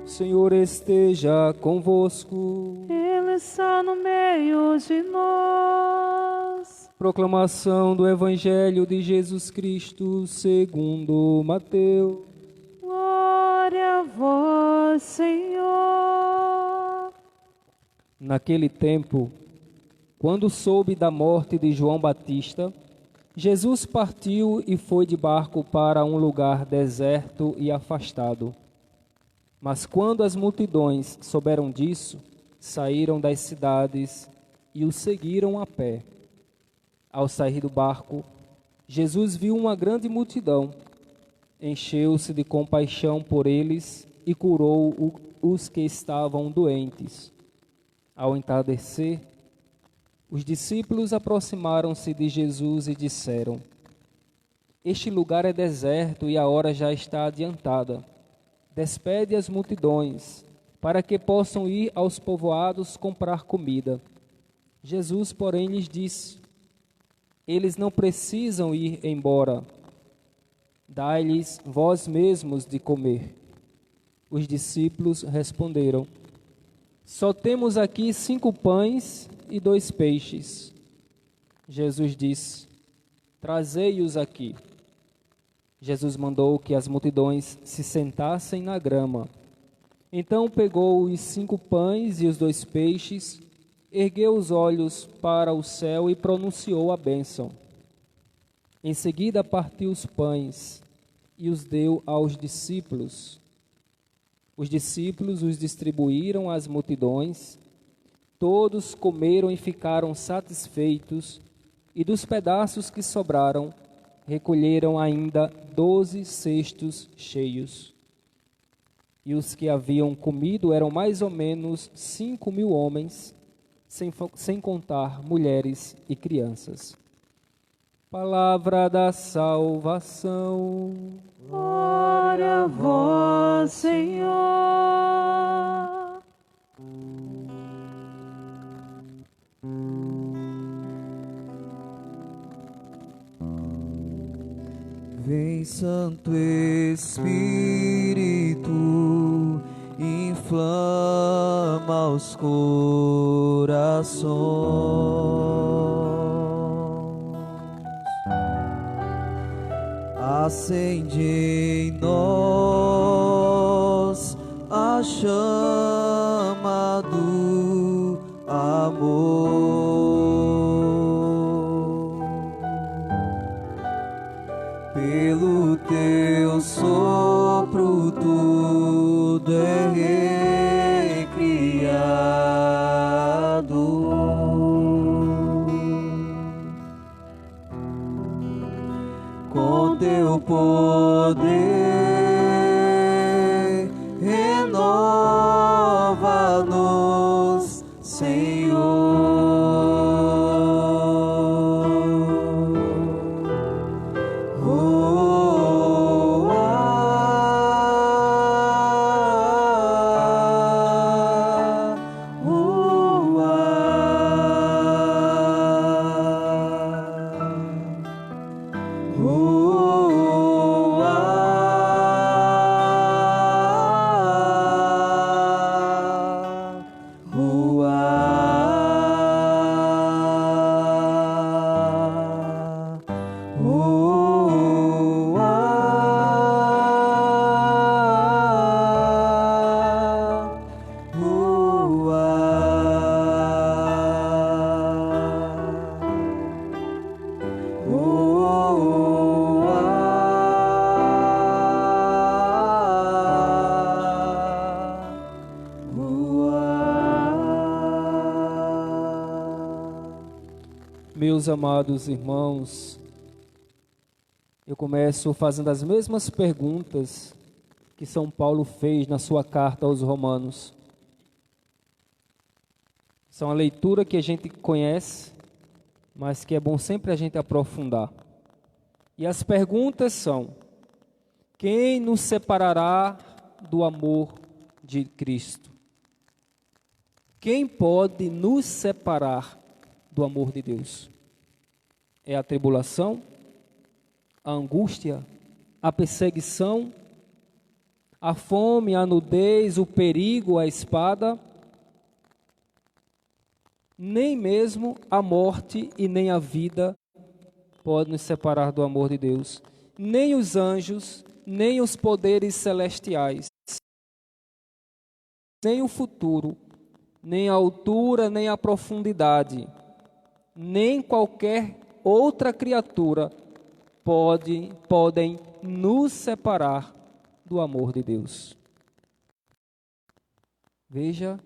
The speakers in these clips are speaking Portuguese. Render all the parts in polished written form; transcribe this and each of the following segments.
O Senhor esteja convosco. Ele está no meio de nós. Proclamação do Evangelho de Jesus Cristo segundo Mateus. Glória a vós, Senhor. Naquele tempo, quando soube da morte de João Batista, Jesus partiu e foi de barco para um lugar deserto e afastado. Mas quando as multidões souberam disso, saíram das cidades e o seguiram a pé. Ao sair do barco, Jesus viu uma grande multidão, encheu-se de compaixão por eles e curou os que estavam doentes. Ao entardecer, os discípulos aproximaram-se de Jesus e disseram: Este lugar é deserto e a hora já está adiantada. Despede as multidões, para que possam ir aos povoados comprar comida. Jesus, porém, lhes disse: Eles não precisam ir embora. Dai-lhes vós mesmos de comer. Os discípulos responderam: Só temos aqui 5 pães e 2 peixes. Jesus disse: Trazei-os aqui. Jesus mandou que as multidões se sentassem na grama. Então pegou os 5 pães e os 2 peixes, ergueu os olhos para o céu e pronunciou a bênção. Em seguida partiu os pães e os deu aos discípulos. Os discípulos os distribuíram às multidões. Todos comeram e ficaram satisfeitos, e dos pedaços que sobraram, recolheram ainda 12 cestos cheios. E os que haviam comido eram mais ou menos 5.000 homens, sem contar mulheres e crianças. Palavra da salvação. Glória a vós, Senhor. Vem, Santo Espírito, inflama os corações, acende em nós a chama do amor. Pelo teu sopro tudo é recriado. Com teu poder renova-nos, Senhor. Meus amados irmãos, eu começo fazendo as mesmas perguntas que São Paulo fez na sua carta aos Romanos. São a leitura que a gente conhece, mas que é bom sempre a gente aprofundar. E as perguntas são: quem nos separará do amor de Cristo? Quem pode nos separar do amor de Deus? É a tribulação, a angústia, a perseguição, A fome, a nudez, o perigo, a espada, nem mesmo a morte e nem a vida podem nos separar do amor de Deus. Nem os anjos, nem os poderes celestiais, nem o futuro, nem a altura, nem a profundidade, nem qualquer outra criatura podem nos separar do amor de Deus. Veja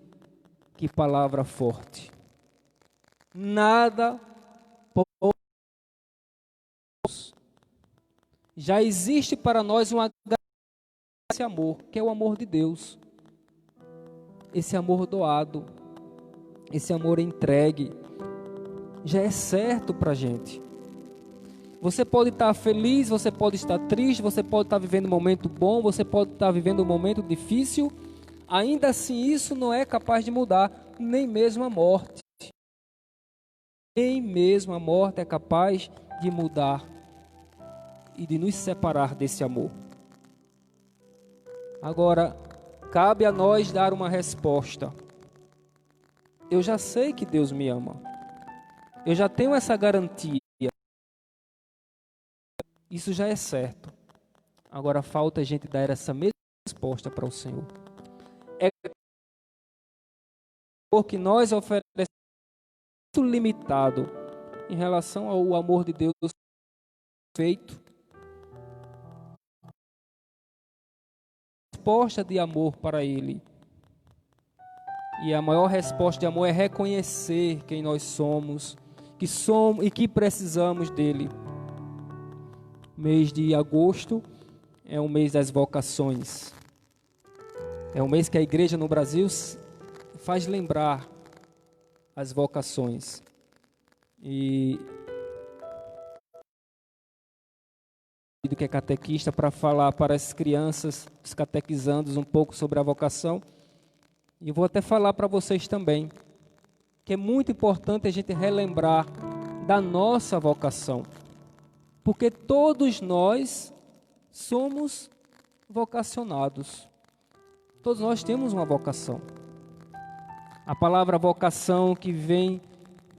que palavra forte. Nada pode. Já existe para nós esse amor, que é o amor de Deus. Esse amor doado, esse amor entregue, já é certo para a gente. Você pode estar feliz, você pode estar triste, você pode estar vivendo um momento bom, você pode estar vivendo um momento difícil. Ainda assim, isso não é capaz de mudar, nem mesmo a morte. Nem mesmo a morte é capaz de mudar e de nos separar desse amor. Agora, cabe a nós dar uma resposta. Eu já sei que Deus me ama. Eu já tenho essa garantia. Isso já é certo. Agora falta a gente dar essa mesma resposta para o Senhor. É porque nós oferecemos muito limitado em relação ao amor de Deus feito. Resposta de amor para Ele. E a maior resposta de amor é reconhecer quem nós somos e que precisamos dele. O mês de agosto é o mês das vocações. É o mês que a igreja no Brasil faz lembrar as vocações. E do que é catequista para falar para as crianças, os catequizandos um pouco sobre a vocação. E eu vou até falar para vocês também, que é muito importante a gente relembrar da nossa vocação. Porque todos nós somos vocacionados. Todos nós temos uma vocação. A palavra vocação que vem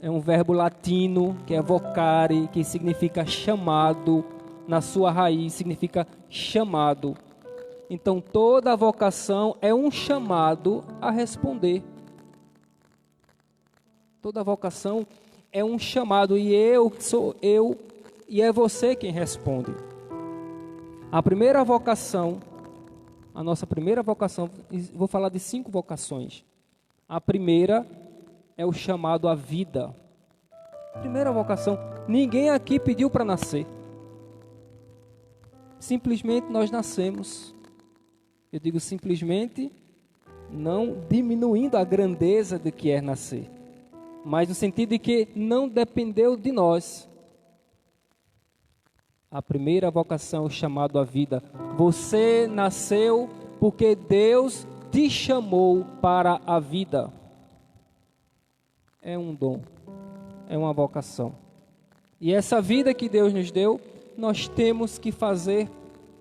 é um verbo latino, que é vocare, que significa chamado. Na sua raiz significa chamado. Então toda vocação é um chamado a responder. Toda vocação é um chamado e e é você quem responde. A primeira vocação, a nossa primeira vocação, vou falar de 5 vocações. A primeira é o chamado à vida. Primeira vocação, ninguém aqui pediu para nascer. Simplesmente nós nascemos. Eu digo simplesmente, não diminuindo a grandeza do que é nascer, mas no sentido de que não dependeu de nós. A primeira vocação, o chamado à vida. Você nasceu porque Deus te chamou para a vida. É um dom, é uma vocação. E essa vida que Deus nos deu, nós temos que fazer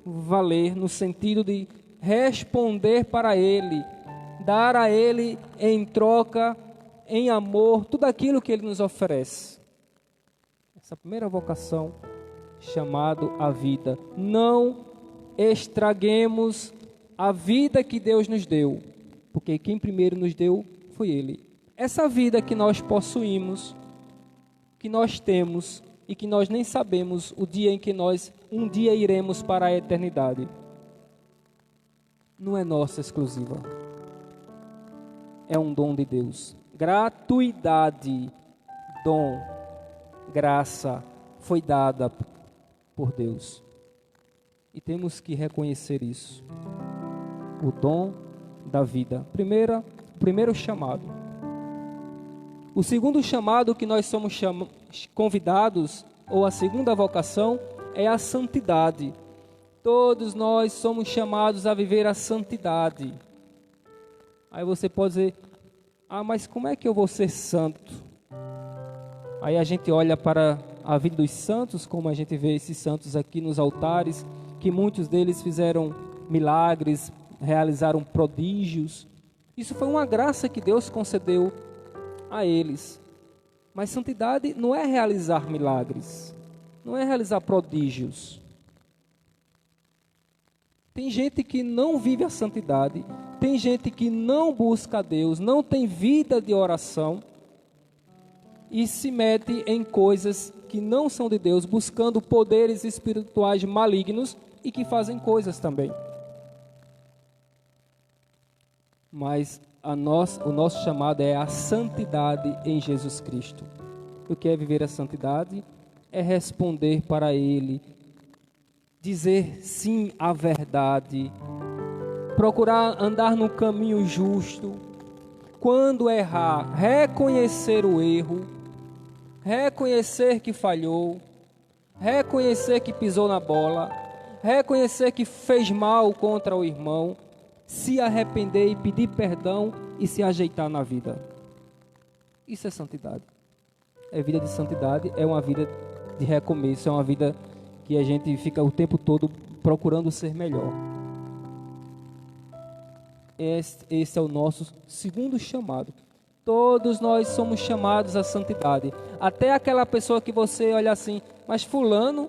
valer no sentido de responder para Ele, dar a Ele em troca, em amor, tudo aquilo que Ele nos oferece. Essa primeira vocação, chamado à vida. Não estraguemos a vida que Deus nos deu, porque quem primeiro nos deu foi Ele. Essa vida que nós possuímos, que nós temos e que nós nem sabemos o dia em que nós um dia iremos para a eternidade, não é nossa exclusiva. É um dom de Deus. Gratuidade, dom, graça foi dada por Deus. E temos que reconhecer isso. O dom da vida. Primeiro chamado. O segundo chamado que nós somos convidados, ou a segunda vocação, é a santidade. Todos nós somos chamados a viver a santidade. Aí você pode dizer, mas como é que eu vou ser santo? Aí a gente olha para a vida dos santos, como a gente vê esses santos aqui nos altares, que muitos deles fizeram milagres, realizaram prodígios. Isso foi uma graça que Deus concedeu a eles. Mas santidade não é realizar milagres, não é realizar prodígios. Tem gente que não vive a santidade, tem gente que não busca a Deus, não tem vida de oração e se mete em coisas que não são de Deus, buscando poderes espirituais malignos e que fazem coisas também. Mas o nosso chamado é a santidade em Jesus Cristo. O que é viver a santidade? É responder para Ele, dizer sim à verdade, procurar andar no caminho justo. Quando errar, reconhecer o erro, reconhecer que falhou, reconhecer que pisou na bola, reconhecer que fez mal contra o irmão, se arrepender e pedir perdão e se ajeitar na vida. Isso é santidade. É vida de santidade, é uma vida de recomeço, é uma vida que a gente fica o tempo todo procurando ser melhor. Esse é o nosso segundo chamado. Todos nós somos chamados à santidade. Até aquela pessoa que você olha assim, mas fulano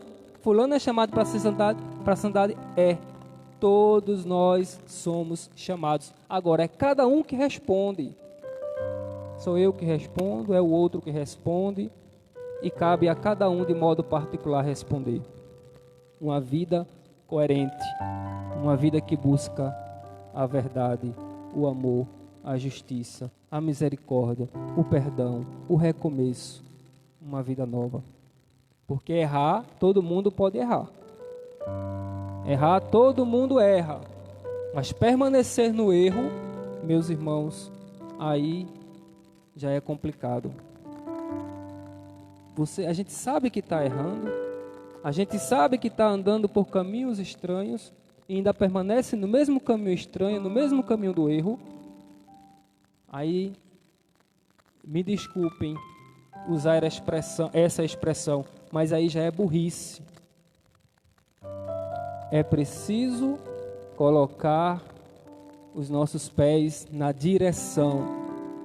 é chamado para ser santidade, para santidade? É. Todos nós somos chamados. Agora, é cada um que responde. Sou eu que respondo, é o outro que responde. E cabe a cada um de modo particular responder. Uma vida coerente. Uma vida que busca a verdade, o amor, a justiça, a misericórdia, o perdão, o recomeço. Uma vida nova. Porque errar, todo mundo pode errar. Errar, todo mundo erra. Mas permanecer no erro, meus irmãos, aí já é complicado. A gente sabe que está errando, a gente sabe que está andando por caminhos estranhos e ainda permanece no mesmo caminho estranho, no mesmo caminho do erro. Aí, me desculpem usar essa expressão, mas aí já é burrice. É preciso colocar os nossos pés na direção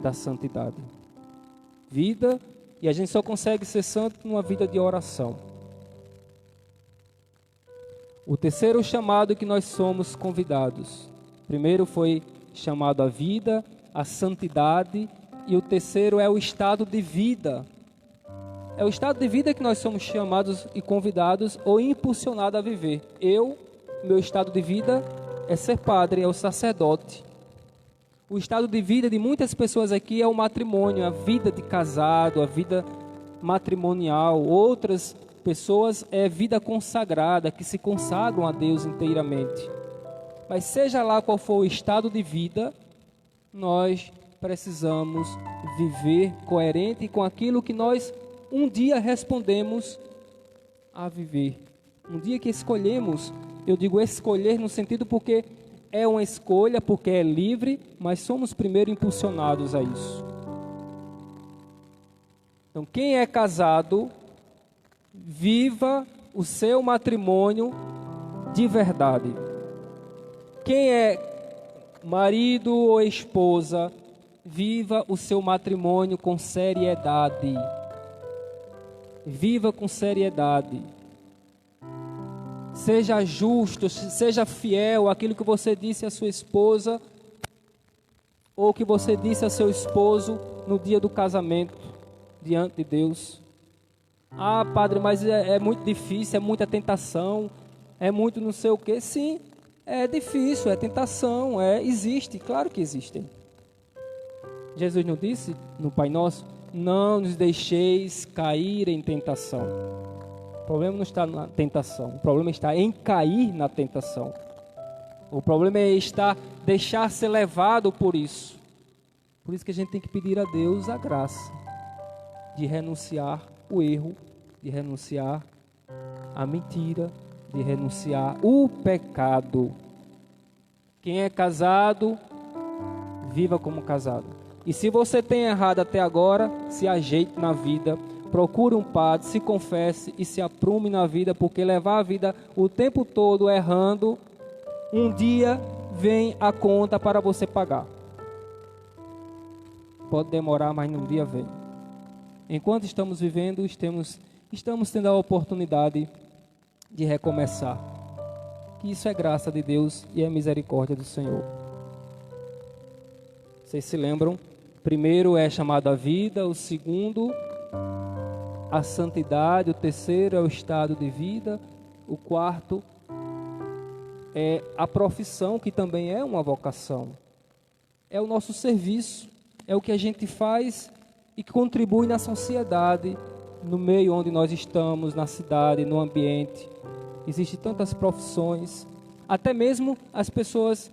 da santidade. Vida, e a gente só consegue ser santo numa vida de oração. O terceiro chamado que nós somos convidados. Primeiro foi chamado a vida, a santidade, e o terceiro é o estado de vida. É o estado de vida que nós somos chamados e convidados ou impulsionados a viver. Meu estado de vida é ser padre, é o sacerdote. O estado de vida de muitas pessoas aqui é o matrimônio, a vida de casado, a vida matrimonial. Outras pessoas é vida consagrada, que se consagram a Deus inteiramente. Mas seja lá qual for o estado de vida, nós precisamos viver coerente com aquilo que nós um dia respondemos a viver. Um dia que escolhemos, eu digo escolher no sentido porque é uma escolha, porque é livre, mas somos primeiro impulsionados a isso. Então, quem é casado, viva o seu matrimônio de verdade. Quem é marido ou esposa, viva o seu matrimônio com seriedade. Viva com seriedade. Seja justo, seja fiel àquilo que você disse à sua esposa ou que você disse a seu esposo no dia do casamento, diante de Deus. Ah, padre, mas é muito difícil, é muita tentação, é muito não sei o quê. Sim, é difícil, é tentação, existe, claro que existem. Jesus não disse no Pai Nosso, não nos deixeis cair em tentação. O problema não está na tentação, o problema está em cair na tentação. O problema é deixar ser levado por isso. Por isso que a gente tem que pedir a Deus a graça de renunciar o erro, de renunciar a mentira, de renunciar o pecado. Quem é casado, viva como casado. E se você tem errado até agora, se ajeite na vida, procure um padre, se confesse e se aprume na vida, porque levar a vida o tempo todo errando Um dia vem a conta para você pagar. Pode demorar, mas um dia vem. Enquanto estamos vivendo, estamos tendo a oportunidade de recomeçar. Que isso é graça de Deus e é misericórdia do Senhor. Vocês se lembram? Primeiro é chamado a vida, o segundo a santidade, o terceiro é o estado de vida, o quarto é a profissão, que também é uma vocação. É o nosso serviço, é o que a gente faz e que contribui na sociedade, no meio onde nós estamos, na cidade, no ambiente. Existem tantas profissões, até mesmo as pessoas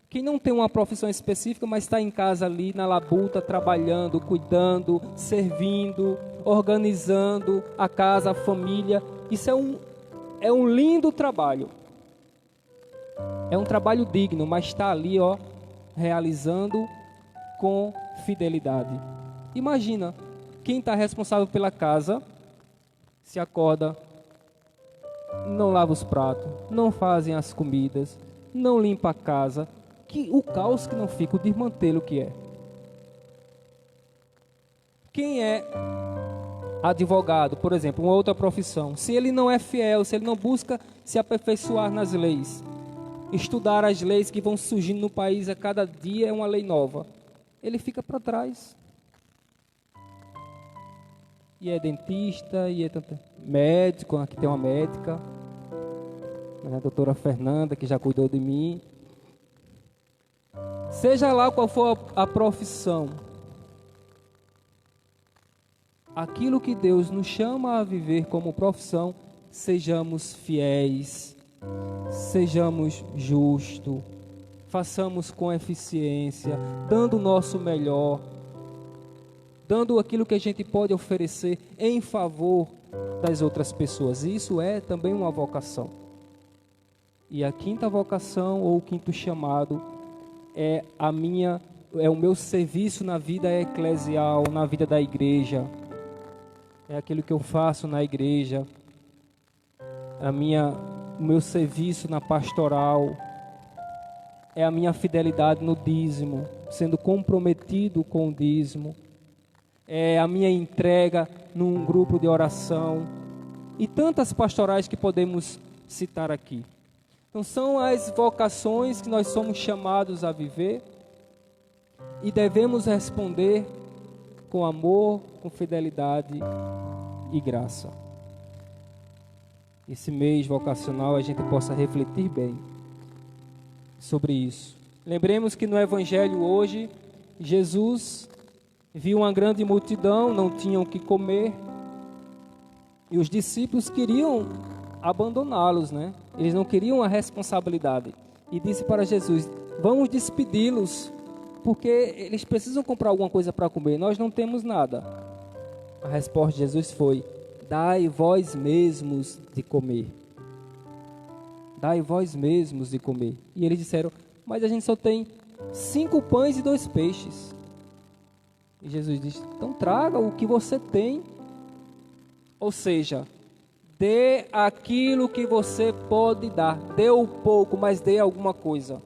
que não tem uma profissão específica, mas está em casa ali, na labuta, trabalhando, cuidando, servindo, organizando a casa, a família. Isso é um lindo trabalho. É um trabalho digno, mas está ali, realizando com fidelidade. Imagina, quem está responsável pela casa, se acorda, não lava os pratos, não fazem as comidas, não limpa a casa, o caos que não fica, o desmantelo que é. Quem é advogado, por exemplo, uma outra profissão, se ele não é fiel, se ele não busca se aperfeiçoar nas leis, estudar as leis que vão surgindo no país, a cada dia é uma lei nova, ele fica para trás. E é dentista, e é médico, aqui tem uma médica, a doutora Fernanda, que já cuidou de mim. Seja lá qual for a profissão, aquilo que Deus nos chama a viver como profissão, sejamos fiéis, sejamos justos, façamos com eficiência, dando o nosso melhor, dando aquilo que a gente pode oferecer em favor das outras pessoas. Isso é também uma vocação. E a quinta vocação, ou o quinto chamado, é o meu serviço na vida eclesial, na vida da igreja. É aquilo que eu faço na igreja. O meu serviço na pastoral. É a minha fidelidade no dízimo, sendo comprometido com o dízimo. É a minha entrega num grupo de oração. E tantas pastorais que podemos citar aqui. Então são as vocações que nós somos chamados a viver e devemos responder com amor, com fidelidade e graça. Esse mês vocacional a gente possa refletir bem sobre isso. Lembremos que no Evangelho hoje, Jesus viu uma grande multidão, não tinham o que comer, e os discípulos queriam abandoná-los, né? Eles não queriam a responsabilidade. E disse para Jesus: vamos despedi-los, porque eles precisam comprar alguma coisa para comer, nós não temos nada. A resposta de Jesus foi: dai vós mesmos de comer. Dai vós mesmos de comer. E eles disseram: mas a gente só tem 5 pães e 2 peixes. E Jesus disse: então traga o que você tem. Ou seja, dê aquilo que você pode dar. Dê o pouco, mas dê alguma coisa.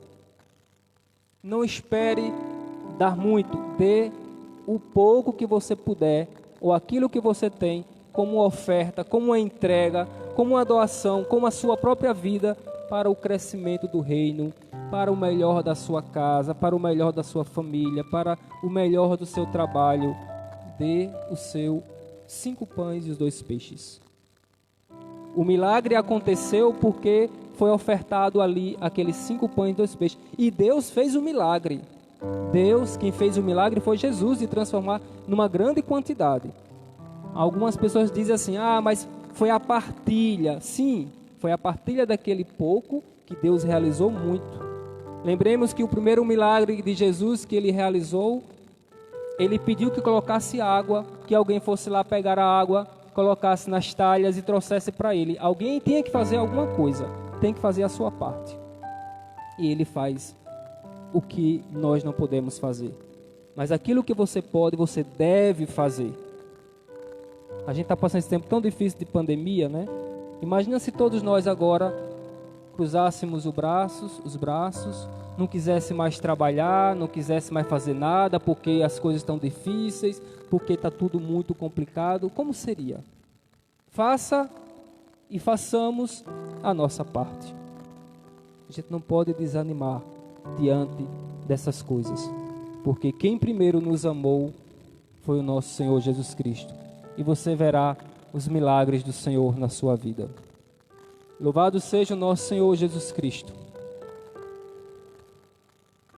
Não espere dar muito. Dê o pouco que você puder, ou aquilo que você tem, como uma oferta, como uma entrega, como uma doação, como a sua própria vida, para o crescimento do reino, para o melhor da sua casa, para o melhor da sua família, para o melhor do seu trabalho. Dê os seus 5 pães e os 2 peixes. O milagre aconteceu porque foi ofertado ali aqueles 5 pães e 2 peixes. E Deus fez o milagre. Deus, quem fez o milagre foi Jesus, de transformar numa grande quantidade. Algumas pessoas dizem assim: mas foi a partilha. Sim, foi a partilha daquele pouco que Deus realizou muito. Lembremos que o primeiro milagre de Jesus que ele realizou, ele pediu que colocasse água, que alguém fosse lá pegar a água, colocasse nas talhas e trouxesse para ele. Alguém tinha que fazer alguma coisa, tem que fazer a sua parte. E ele faz o que nós não podemos fazer. Mas aquilo que você pode, você deve fazer. A gente está passando esse tempo tão difícil de pandemia, né? Imagina se todos nós agora cruzássemos os braços, não quisesse mais trabalhar, não quisesse mais fazer nada, porque as coisas estão difíceis, porque está tudo muito complicado, como seria? Faça e façamos a nossa parte. A gente não pode desanimar diante dessas coisas, porque quem primeiro nos amou foi o nosso Senhor Jesus Cristo. E você verá os milagres do Senhor na sua vida. Louvado seja o nosso Senhor Jesus Cristo.